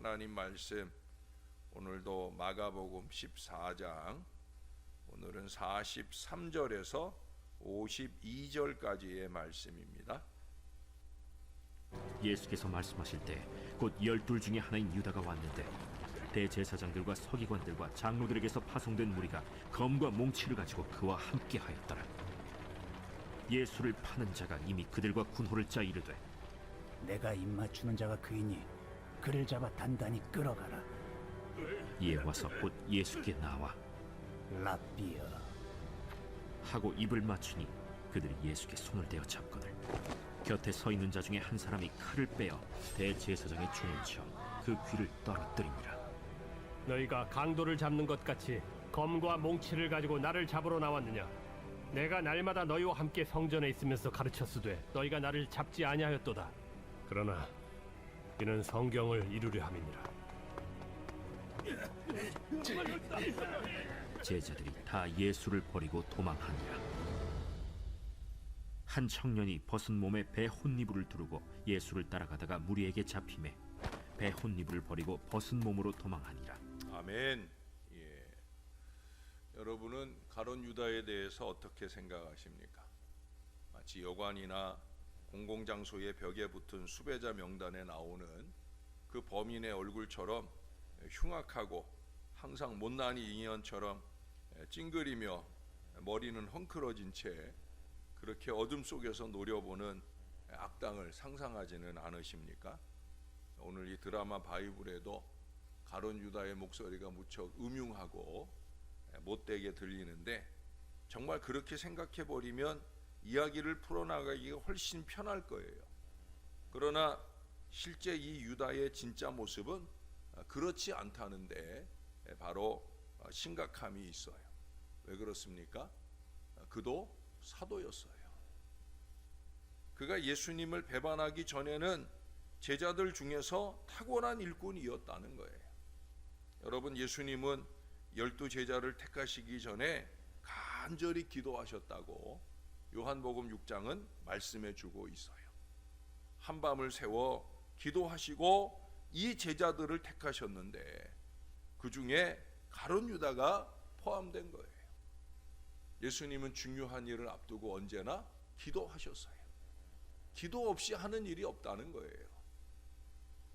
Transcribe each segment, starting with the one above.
하나님 말씀 오늘도 마가복음 14장 오늘은 43절에서 52절까지의 말씀입니다. 예수께서 말씀하실 때 곧 12 중에 하나인 유다가 왔는데 대제사장들과 서기관들과 장로들에게서 파송된 무리가 검과 몽치를 가지고 그와 함께 하였더라. 예수를 파는 자가 이미 그들과 군호를 짜 이르되 내가 입맞추는 자가 그이니 그를 잡아 단단히 끌어가라. 이에 와서 곧 예수께 나와 랍비여 하고 입을 맞추니 그들이 예수께 손을 대어 잡거늘 곁에 서 있는 자 중에 한 사람이 칼을 빼어 대제사장의 총을 쳐 그 귀를 떨어뜨리니라. 너희가 강도를 잡는 것 같이 검과 몽치를 가지고 나를 잡으러 나왔느냐? 내가 날마다 너희와 함께 성전에 있으면서 가르쳤으되 너희가 나를 잡지 아니하였도다. 그러나 이는 성경을 이루려 함이니라. 제자들이 다 예수를 버리고 도망하니라. 한 청년이 벗은 몸에 배 혼니부를 두르고 예수를 따라가다가 무리에게 잡히매 배 혼니부를 버리고 벗은 몸으로 도망하니라. 아멘. 여러분은 가룟 유다에 대해서 어떻게 생각하십니까? 마치 여관이나 공공장소의 벽에 붙은 수배자 명단에 나오는 그 범인의 얼굴처럼 흉악하고 항상 못난이 인연처럼 찡그리며 머리는 헝클어진 채 그렇게 어둠 속에서 노려보는 악당을 상상하지는 않으십니까? 오늘 이 드라마 바이블에도 가룟 유다의 목소리가 무척 음흉하고 못되게 들리는데 정말 그렇게 생각해버리면 이야기를 풀어나가기가 훨씬 편할 거예요. 그러나 실제 이 유다의 진짜 모습은 그렇지 않다는데 바로 심각함이 있어요. 왜 그렇습니까? 그도 사도였어요. 그가 예수님을 배반하기 전에는 제자들 중에서 탁월한 일꾼이었다는 거예요. 여러분, 예수님은 12 제자를 택하시기 전에 간절히 기도하셨다고 요한복음 6장은 말씀해 주고 있어요. 한밤을 새워 기도하시고 이 제자들을 택하셨는데 그 중에 가룟 유다가 포함된 거예요. 예수님은 중요한 일을 앞두고 언제나 기도하셨어요. 기도 없이 하는 일이 없다는 거예요.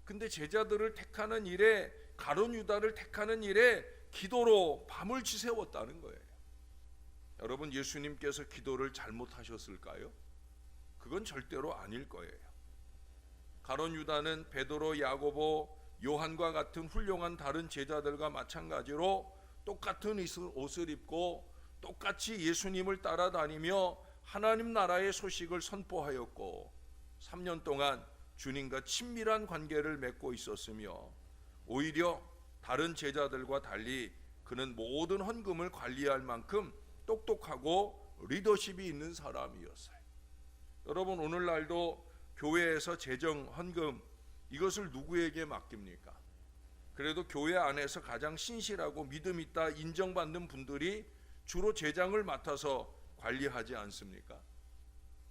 근데 제자들을 택하는 일에 가룟 유다를 택하는 일에 기도로 밤을 지새웠다는 거예요. 여러분, 예수님께서 기도를 잘못하셨을까요? 그건 절대로 아닐 거예요. 가룟 유다는 베드로, 야고보, 요한과 같은 훌륭한 다른 제자들과 마찬가지로 똑같은 옷을 입고 똑같이 예수님을 따라다니며 하나님 나라의 소식을 선포하였고 3년 동안 주님과 친밀한 관계를 맺고 있었으며 오히려 다른 제자들과 달리 그는 모든 헌금을 관리할 만큼 똑똑하고 리더십이 있는 사람이었어요. 여러분, 오늘날도 교회에서 재정, 헌금 이것을 누구에게 맡깁니까? 그래도 교회 안에서 가장 신실하고 믿음 있다 인정받는 분들이 주로 재정을 맡아서 관리하지 않습니까?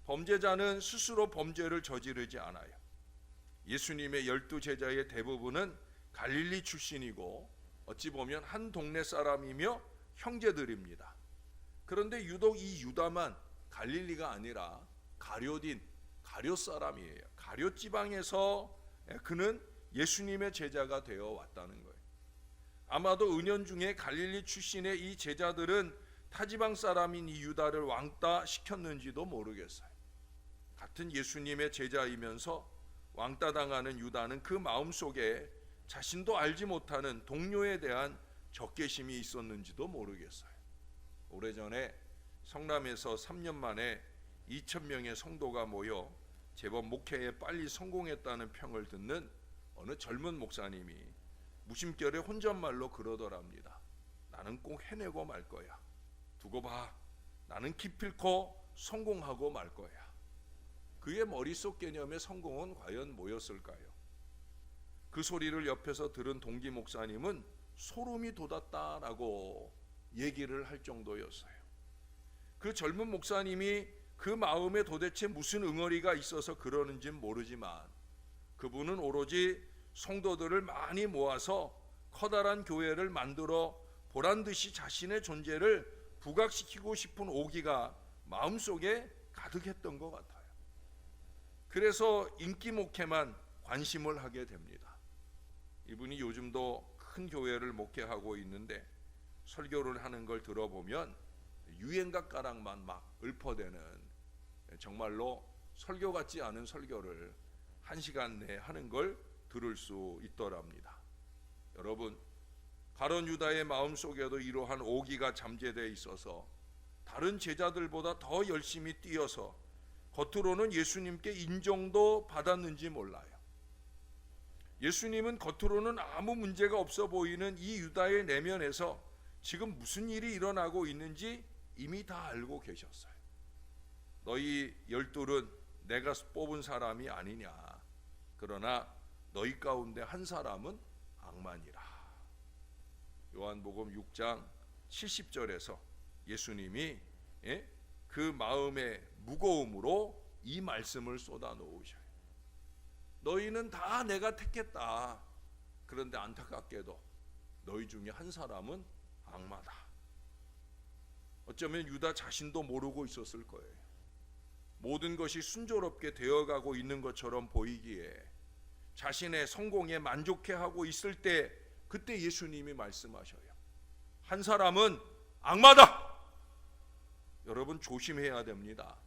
범죄자는 스스로 범죄를 저지르지 않아요. 예수님의 12 제자의 대부분은 갈릴리 출신이고 어찌 보면 한 동네 사람이며 형제들입니다. 그런데 유독 이 유다만 갈릴리가 아니라 가룟 사람이에요. 가룟 지방에서 그는 예수님의 제자가 되어 왔다는 거예요. 아마도 은연중에 갈릴리 출신의 이 제자들은 타지방 사람인 이 유다를 왕따 시켰는지도 모르겠어요. 같은 예수님의 제자이면서 왕따 당하는 유다는 그 마음속에 자신도 알지 못하는 동료에 대한 적개심이 있었는지도 모르겠어요. 오래전에 성남에서 3년 만에 2,000명의 성도가 모여 제법 목회에 빨리 성공했다는 평을 듣는 어느 젊은 목사님이 무심결에 혼잣말로 그러더랍니다. 나는 꼭 해내고 말 거야. 두고 봐. 나는 기필코 성공하고 말 거야. 그의 머릿속 개념의 성공은 과연 뭐였을까요? 그 소리를 옆에서 들은 동기 목사님은 소름이 돋았다라고 얘기를 할 정도였어요. 그 젊은 목사님이 그 마음에 도대체 무슨 응어리가 있어서 그러는지는 모르지만 그분은 오로지 성도들을 많이 모아서 커다란 교회를 만들어 보란듯이 자신의 존재를 부각시키고 싶은 오기가 마음속에 가득했던 것 같아요. 그래서 인기 목회만 관심을 하게 됩니다. 이분이 요즘도 큰 교회를 목회하고 있는데 설교를 하는 걸 들어보면 유행가 가락만 막 읊어대는, 정말로 설교 같지 않은 설교를 1시간 내에 하는 걸 들을 수 있더랍니다. 여러분, 가룟 유다의 마음속에도 이러한 오기가 잠재되어 있어서 다른 제자들보다 더 열심히 뛰어서 겉으로는 예수님께 인정도 받았는지 몰라요. 예수님은 겉으로는 아무 문제가 없어 보이는 이 유다의 내면에서 지금 무슨 일이 일어나고 있는지 이미 다 알고 계셨어요. 너희 12은 내가 뽑은 사람이 아니냐. 그러나 너희 가운데 한 사람은 악마니라. 요한복음 6장 70절에서 예수님이 그 마음의 무거움으로 이 말씀을 쏟아 놓으셔요. 너희는 다 내가 택했다. 그런데 안타깝게도 너희 중에 한 사람은 악마다. 어쩌면 유다 자신도 모르고 있었을 거예요. 모든 것이 순조롭게 되어가고 있는 것처럼 보이기에 자신의 성공에 만족해하고 있을 때 그때 예수님이 말씀하셔요. 한 사람은 악마다. 여러분 조심해야 됩니다.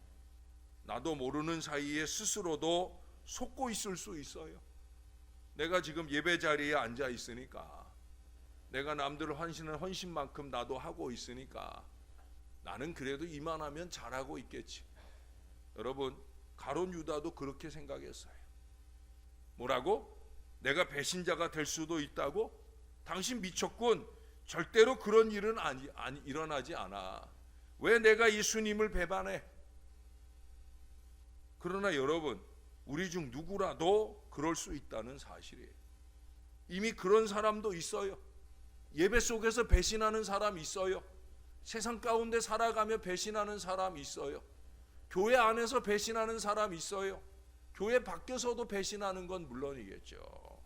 나도 모르는 사이에 스스로도 속고 있을 수 있어요. 내가 지금 예배 자리에 앉아 있으니까, 내가 남들 헌신은 헌신만큼 나도 하고 있으니까 나는 그래도 이만하면 잘하고 있겠지. 여러분, 가룟 유다도 그렇게 생각했어요. 뭐라고? 내가 배신자가 될 수도 있다고? 당신 미쳤군. 절대로 그런 일은 일어나지 않아. 왜 내가 예수님을 배반해? 그러나 여러분, 우리 중 누구라도 그럴 수 있다는 사실이에요. 이미 그런 사람도 있어요. 예배 속에서 배신하는 사람 있어요. 세상 가운데 살아가며 배신하는 사람 있어요. 교회 안에서 배신하는 사람 있어요. 교회 밖에서도 배신하는 건 물론이겠죠.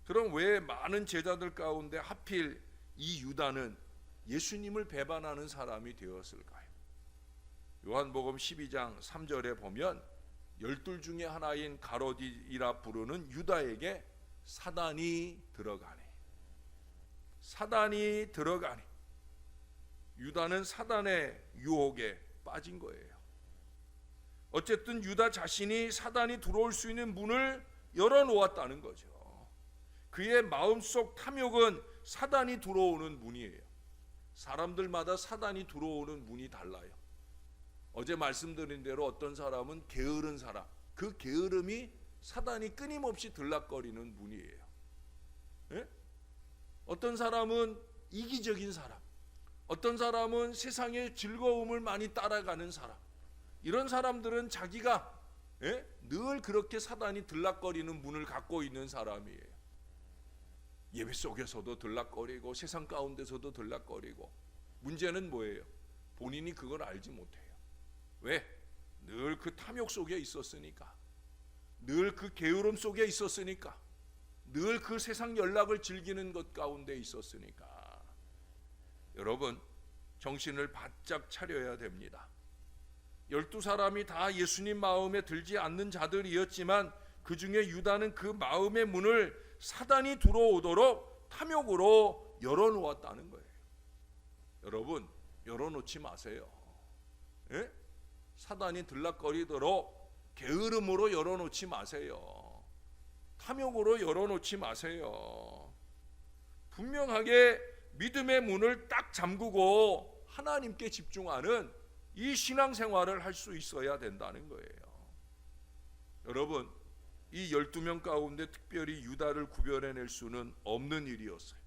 그럼 왜 많은 제자들 가운데 하필 이 유다는 예수님을 배반하는 사람이 되었을까요? 요한복음 12장 3절에 보면 12 중에 하나인 가롯이라 부르는 유다에게 사단이 들어가니. 사단이 들어가니. 유다는 사단의 유혹에 빠진 거예요. 어쨌든 유다 자신이 사단이 들어올 수 있는 문을 열어놓았다는 거죠. 그의 마음속 탐욕은 사단이 들어오는 문이에요. 사람들마다 사단이 들어오는 문이 달라요. 어제 말씀드린 대로 어떤 사람은 게으른 사람, 그 게으름이 사단이 끊임없이 들락거리는 문이에요. 예? 어떤 사람은 이기적인 사람, 어떤 사람은 세상의 즐거움을 많이 따라가는 사람, 이런 사람들은 자기가 늘 그렇게 사단이 들락거리는 문을 갖고 있는 사람이에요. 예배 속에서도 들락거리고 세상 가운데서도 들락거리고. 문제는 뭐예요? 본인이 그걸 알지 못해요. 왜? 늘 그 탐욕 속에 있었으니까, 늘 그 게으름 속에 있었으니까, 늘 그 세상 연락을 즐기는 것 가운데 있었으니까. 여러분, 정신을 바짝 차려야 됩니다. 12사람이 다 예수님 마음에 들지 않는 자들이었지만 그 중에 유다는 그 마음의 문을 사단이 들어오도록 탐욕으로 열어놓았다는 거예요. 여러분, 열어놓지 마세요. 예? 사단이 들락거리도록 게으름으로 열어놓지 마세요. 탐욕으로 열어놓지 마세요. 분명하게 믿음의 문을 딱 잠그고 하나님께 집중하는 이 신앙생활을 할 수 있어야 된다는 거예요. 여러분, 이 12명 가운데 특별히 유다를 구별해낼 수는 없는 일이었어요.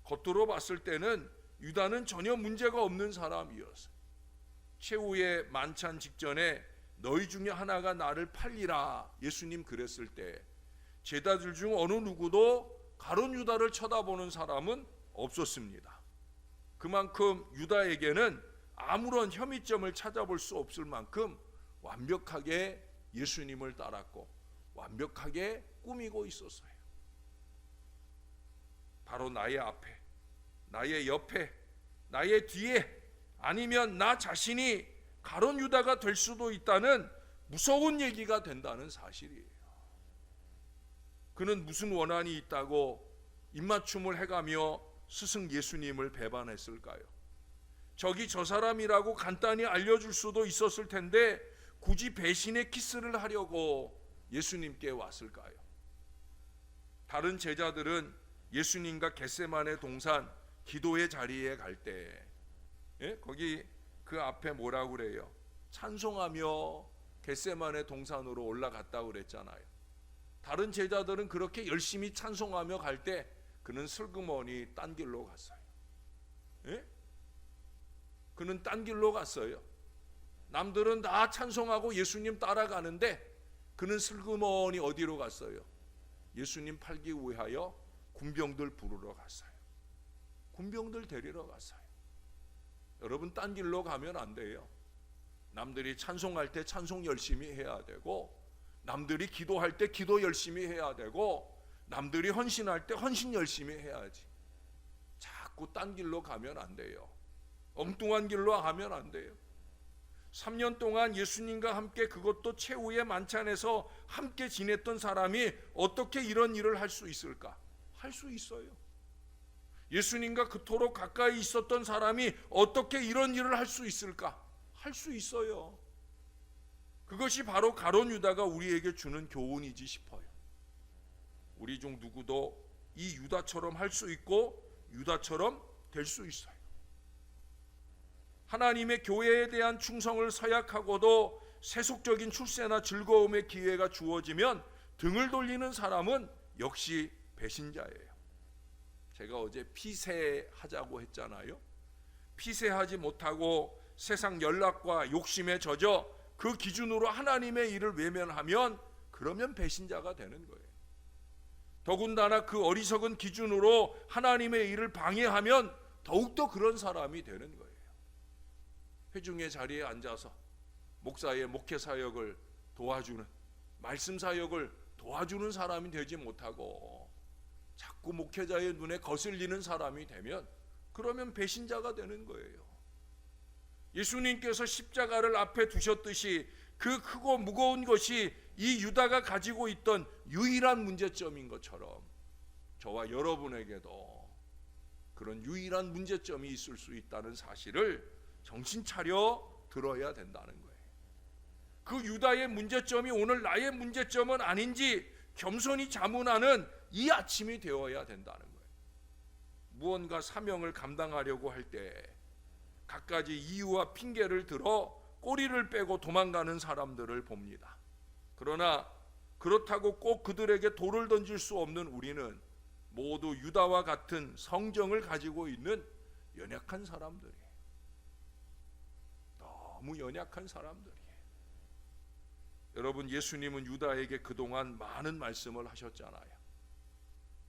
겉으로 봤을 때는 유다는 전혀 문제가 없는 사람이었어요. 최후의 만찬 직전에 너희 중에 하나가 나를 팔리라 예수님 그랬을 때 제자들 중 어느 누구도 가룟 유다를 쳐다보는 사람은 없었습니다. 그만큼 유다에게는 아무런 혐의점을 찾아볼 수 없을 만큼 완벽하게 예수님을 따랐고 완벽하게 꾸미고 있었어요. 바로 나의 앞에, 나의 옆에, 나의 뒤에, 아니면 나 자신이 가룟 유다가 될 수도 있다는 무서운 얘기가 된다는 사실이에요. 그는 무슨 원한이 있다고 입맞춤을 해가며 스승 예수님을 배반했을까요? 저기 저 사람이라고 간단히 알려줄 수도 있었을 텐데 굳이 배신의 키스를 하려고 예수님께 왔을까요? 다른 제자들은 예수님과 겟세마네 동산 기도의 자리에 갈 때 거기 그 앞에 뭐라고 그래요? 찬송하며 겟세마네 동산으로 올라갔다고 그랬잖아요. 다른 제자들은 그렇게 열심히 찬송하며 갈 때 그는 슬그머니 딴 길로 갔어요. 그는 딴 길로 갔어요. 남들은 다 찬송하고 예수님 따라가는데 그는 슬그머니 어디로 갔어요? 예수님 팔기 위하여 군병들 부르러 갔어요. 군병들 데리러 갔어요. 여러분, 딴 길로 가면 안 돼요. 남들이 찬송할 때 찬송 열심히 해야 되고, 남들이 기도할 때 기도 열심히 해야 되고, 남들이 헌신할 때 헌신 열심히 해야지. 자꾸 딴 길로 가면 안 돼요. 엉뚱한 길로 가면 안 돼요. 3년 동안 예수님과 함께, 그것도 최후의 만찬에서 함께 지냈던 사람이 어떻게 이런 일을 할 수 있을까? 할 수 있어요. 예수님과 그토록 가까이 있었던 사람이 어떻게 이런 일을 할 수 있을까? 할 수 있어요. 그것이 바로 가룟 유다가 우리에게 주는 교훈이지 싶어요. 우리 중 누구도 이 유다처럼 할 수 있고 유다처럼 될 수 있어요. 하나님의 교회에 대한 충성을 서약하고도 세속적인 출세나 즐거움의 기회가 주어지면 등을 돌리는 사람은 역시 배신자예요. 제가 어제 피세하자고 했잖아요. 피세하지 못하고 세상 연락과 욕심에 젖어 그 기준으로 하나님의 일을 외면하면 그러면 배신자가 되는 거예요. 더군다나 그 어리석은 기준으로 하나님의 일을 방해하면 더욱더 그런 사람이 되는 거예요. 회중의 자리에 앉아서 목사의 목회 사역을 도와주는, 말씀 사역을 도와주는 사람이 되지 못하고 자꾸 목회자의 눈에 거슬리는 사람이 되면 그러면 배신자가 되는 거예요. 예수님께서 십자가를 앞에 두셨듯이 그 크고 무거운 것이 이 유다가 가지고 있던 유일한 문제점인 것처럼 저와 여러분에게도 그런 유일한 문제점이 있을 수 있다는 사실을 정신 차려 들어야 된다는 거예요. 그 유다의 문제점이 오늘 나의 문제점은 아닌지 겸손히 자문하는 이 아침이 되어야 된다는 거예요. 무언가 사명을 감당하려고 할 때 갖가지 이유와 핑계를 들어 꼬리를 빼고 도망가는 사람들을 봅니다. 그러나 그렇다고 꼭 그들에게 돌을 던질 수 없는 우리는 모두 유다와 같은 성정을 가지고 있는 연약한 사람들이에요. 너무 연약한 사람들이에요. 여러분, 예수님은 유다에게 그동안 많은 말씀을 하셨잖아요.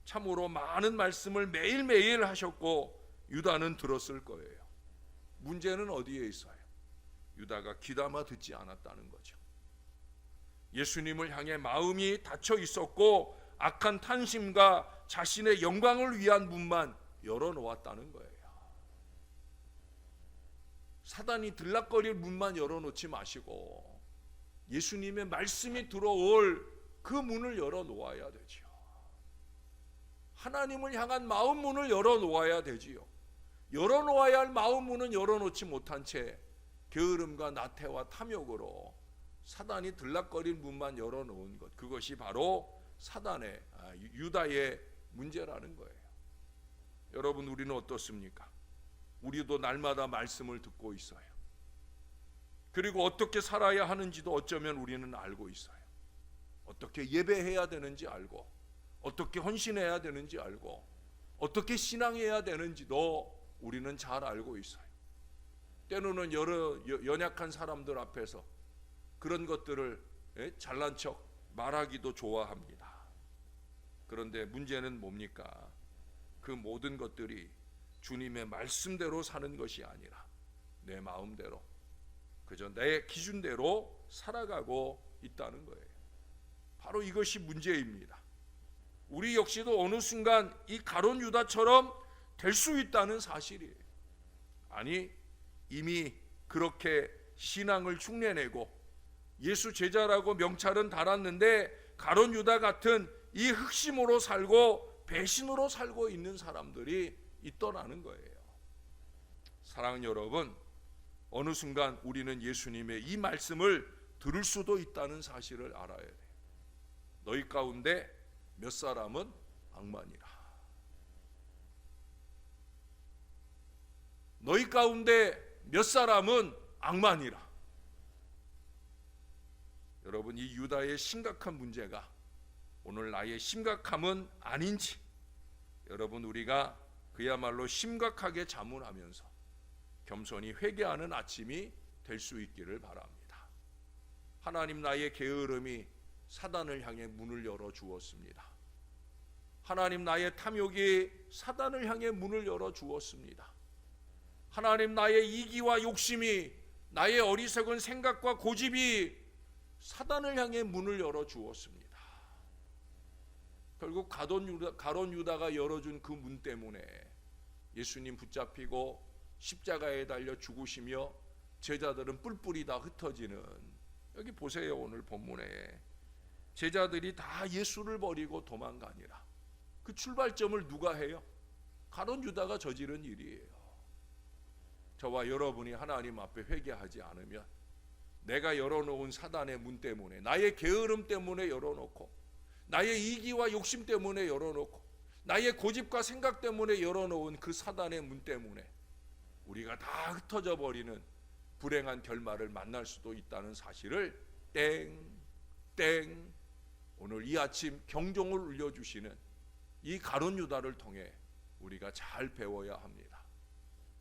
참으로 많은 말씀을 매일매일 하셨고 유다는 들었을 거예요. 문제는 어디에 있어요? 유다가 귀담아 듣지 않았다는 거죠. 예수님을 향해 마음이 닫혀 있었고 악한 탐심과 자신의 영광을 위한 문만 열어놓았다는 거예요. 사단이 들락거릴 문만 열어놓지 마시고 예수님의 말씀이 들어올 그 문을 열어놓아야 되지요. 하나님을 향한 마음 문을 열어놓아야 되지요. 열어놓아야 할 마음 문은 열어놓지 못한 채 게으름과 나태와 탐욕으로 사단이 들락거릴 문만 열어놓은 것, 그것이 바로 사단의 유다의 문제라는 거예요. 여러분, 우리는 어떻습니까? 우리도 날마다 말씀을 듣고 있어요. 그리고 어떻게 살아야 하는지도 어쩌면 우리는 알고 있어요. 어떻게 예배해야 되는지 알고, 어떻게 헌신해야 되는지 알고, 어떻게 신앙해야 되는지도 우리는 잘 알고 있어요. 때로는 여러 연약한 사람들 앞에서 그런 것들을 잘난 척 말하기도 좋아합니다. 그런데 문제는 뭡니까? 그 모든 것들이 주님의 말씀대로 사는 것이 아니라 내 마음대로, 그저 내 기준대로 살아가고 있다는 거예요. 바로 이것이 문제입니다. 우리 역시도 어느 순간 이 가룟 유다처럼 될 수 있다는 사실이에요. 아니, 이미 그렇게 신앙을 흉내내고 예수 제자라고 명찰은 달았는데 가룟 유다 같은 이 흑심으로 살고 배신으로 살고 있는 사람들이 있더라는 거예요. 사랑하는 여러분, 어느 순간 우리는 예수님의 이 말씀을 들을 수도 있다는 사실을 알아야 돼요. 너희 가운데 몇 사람은 악마니라. 너희 가운데 몇 사람은 악마니라. 여러분, 이 유다의 심각한 문제가 오늘 나의 심각함은 아닌지 여러분, 우리가 그야말로 심각하게 자문하면서 겸손히 회개하는 아침이 될 수 있기를 바랍니다. 하나님, 나의 게으름이 사단을 향해 문을 열어 주었습니다. 하나님, 나의 탐욕이 사단을 향해 문을 열어 주었습니다. 하나님, 나의 이기와 욕심이, 나의 어리석은 생각과 고집이 사단을 향해 문을 열어 주었습니다. 결국 가룟 유다가 열어준 그 문 때문에 예수님 붙잡히고 십자가에 달려 죽으시며 제자들은 뿔뿔이 다 흩어지는, 여기 보세요. 오늘 본문에 제자들이 다 예수를 버리고 도망가니라. 그 출발점을 누가 해요? 가룟 유다가 저지른 일이에요. 저와 여러분이 하나님 앞에 회개하지 않으면 내가 열어놓은 사단의 문 때문에, 나의 게으름 때문에 열어놓고, 나의 이기와 욕심 때문에 열어놓고, 나의 고집과 생각 때문에 열어놓은 그 사단의 문 때문에 우리가 다 흩어져 버리는 불행한 결말을 만날 수도 있다는 사실을 오늘 이 아침 경종을 울려주시는 이 가룟 유다를 통해 우리가 잘 배워야 합니다.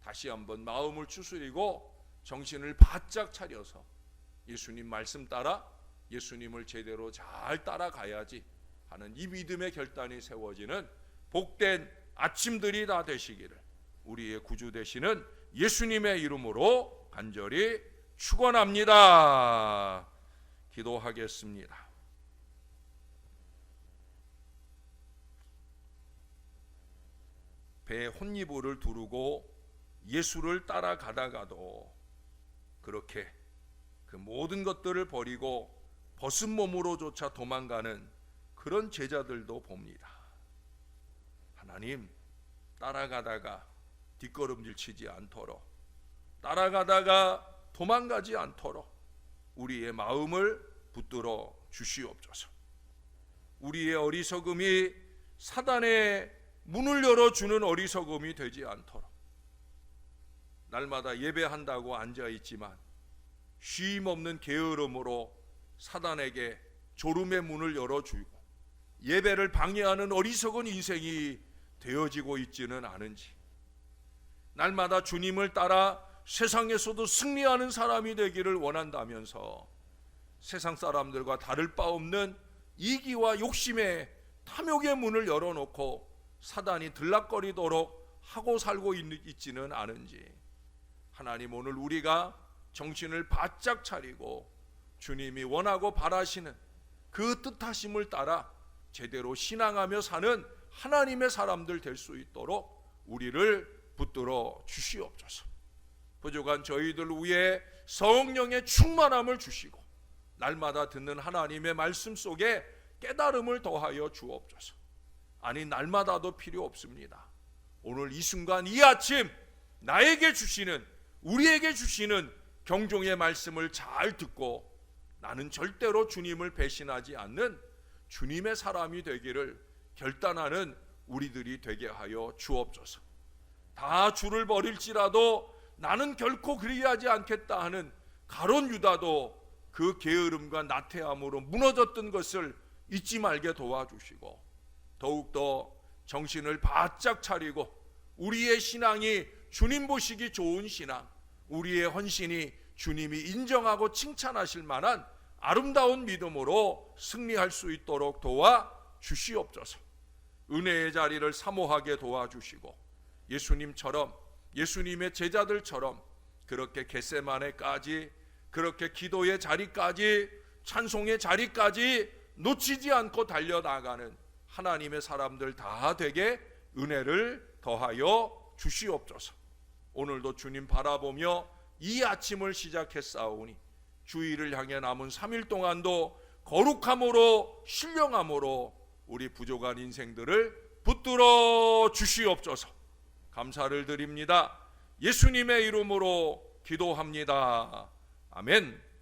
다시 한번 마음을 추스리고 정신을 바짝 차려서 예수님 말씀 따라 예수님을 제대로 잘 따라가야지 하는 이 믿음의 결단이 세워지는 복된 아침들이 다 되시기를 우리의 구주 되시는 예수님의 이름으로 간절히 축원합니다. 기도하겠습니다. 배에 혼이불을 두르고 예수를 따라가다가도 그렇게 그 모든 것들을 버리고 벗은 몸으로조차 도망가는 그런 제자들도 봅니다. 하나님, 따라가다가 뒷걸음질 치지 않도록, 따라가다가 도망가지 않도록 우리의 마음을 붙들어 주시옵소서. 우리의 어리석음이 사단의 문을 열어주는 어리석음이 되지 않도록, 날마다 예배한다고 앉아있지만 쉼없는 게으름으로 사단에게 졸음의 문을 열어주고 예배를 방해하는 어리석은 인생이 되어지고 있지는 않은지, 날마다 주님을 따라 세상에서도 승리하는 사람이 되기를 원한다면서 세상 사람들과 다를 바 없는 이기와 욕심의 탐욕의 문을 열어놓고 사단이 들락거리도록 하고 살고 있지는 않은지, 하나님, 오늘 우리가 정신을 바짝 차리고 주님이 원하고 바라시는 그 뜻하심을 따라 제대로 신앙하며 사는 하나님의 사람들 될 수 있도록 우리를 붙들어 주시옵소서. 부족한 저희들 위에 성령의 충만함을 주시고 날마다 듣는 하나님의 말씀 속에 깨달음을 더하여 주옵소서. 아니, 날마다도 필요 없습니다. 오늘 이 순간 이 아침 나에게 주시는, 우리에게 주시는 경종의 말씀을 잘 듣고 나는 절대로 주님을 배신하지 않는 주님의 사람이 되기를 결단하는 우리들이 되게 하여 주옵소서. 다 주를 버릴지라도 나는 결코 그리하지 않겠다 하는 가룟 유다도 그 게으름과 나태함으로 무너졌던 것을 잊지 말게 도와주시고, 더욱더 정신을 바짝 차리고 우리의 신앙이 주님 보시기 좋은 신앙, 우리의 헌신이 주님이 인정하고 칭찬하실 만한 아름다운 믿음으로 승리할 수 있도록 도와주시옵소서. 은혜의 자리를 사모하게 도와주시고 예수님처럼, 예수님의 제자들처럼 그렇게 겟세마네까지, 그렇게 기도의 자리까지, 찬송의 자리까지 놓치지 않고 달려나가는 하나님의 사람들 다 되게 은혜를 더하여 주시옵소서. 오늘도 주님 바라보며 이 아침을 시작했사오니 주일을 향해 남은 3일 동안도 거룩함으로 신령함으로 우리 부족한 인생들을 붙들어 주시옵소서. 감사를 드립니다. 예수님의 이름으로 기도합니다. 아멘.